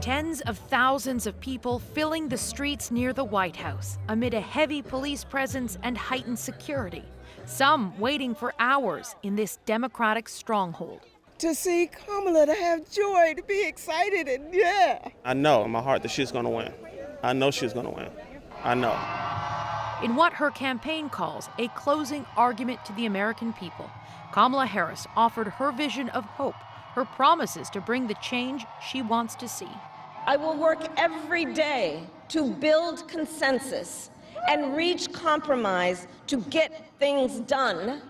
Tens of thousands of people filling the streets near the White House amid a heavy police presence and heightened security. Some waiting for hours in this Democratic stronghold. To see Kamala, to have joy, to be excited, and yeah. I know in my heart that she's going to win. I know she's going to win. I know. In what her campaign calls a closing argument to the American people, Kamala Harris offered her vision of hope, her promises to bring the change she wants to see. I will work every day to build consensus and reach compromise to get things done.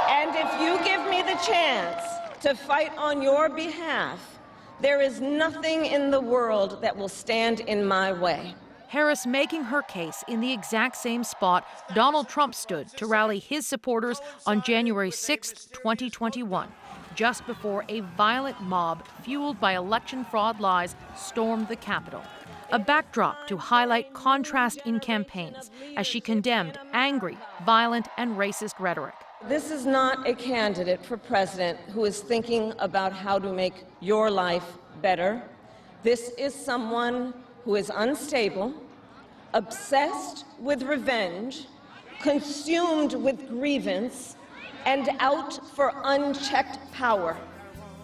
And if you give me the chance to fight on your behalf, there is nothing in the world that will stand in my way. Harris making her case in the exact same spot Donald Trump stood to rally his supporters on January 6, 2021, just before a violent mob fueled by election fraud lies stormed the Capitol. A backdrop to highlight contrast in campaigns as she condemned angry, violent, and racist rhetoric. This is not a candidate for president who is thinking about how to make your life better. This is someone who is unstable, obsessed with revenge, consumed with grievance, and out for unchecked power.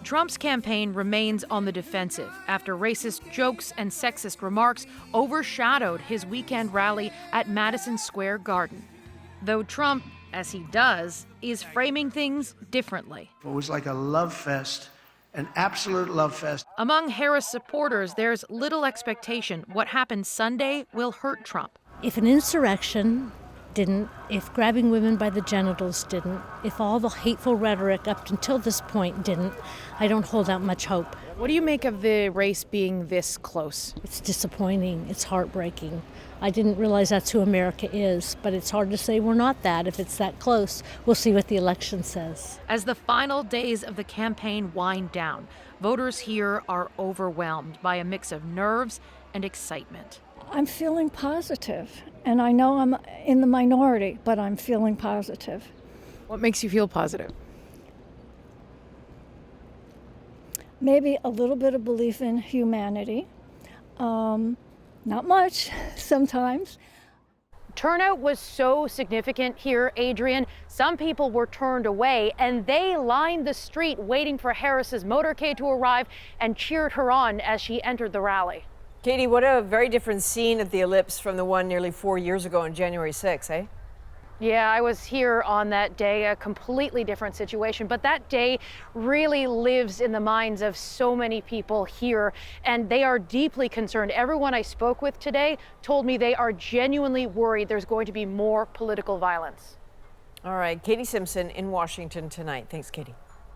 Trump's campaign remains on the defensive after racist jokes and sexist remarks overshadowed his weekend rally at Madison Square Garden. Though Trump, as he does, is framing things differently. It was like a love fest, an absolute love fest. Among Harris supporters, there's little expectation what happened Sunday will hurt Trump. If an insurrection didn't, if grabbing women by the genitals didn't, if all the hateful rhetoric up until this point didn't, I don't hold out much hope. What do you make of the race being this close? It's disappointing. It's heartbreaking. I didn't realize that's who America is, but it's hard to say we're not that if it's that close. We'll see what the election says. As the final days of the campaign wind down, voters here are overwhelmed by a mix of nerves and excitement. I'm feeling positive, and I know I'm in the minority, but I'm feeling positive. What makes you feel positive? Maybe a little bit of belief in humanity. Not much, sometimes. Turnout was so significant here, Adrienne. Some people were turned away, and they lined the street waiting for Harris's motorcade to arrive and cheered her on as she entered the rally. Katie, what a very different scene at the Ellipse from the one nearly 4 years ago on January 6th, eh? Yeah, I was here on that day, a completely different situation. But that day really lives in the minds of so many people here, and they are deeply concerned. Everyone I spoke with today told me they are genuinely worried there's going to be more political violence. All right, Katie Simpson in Washington tonight. Thanks, Katie.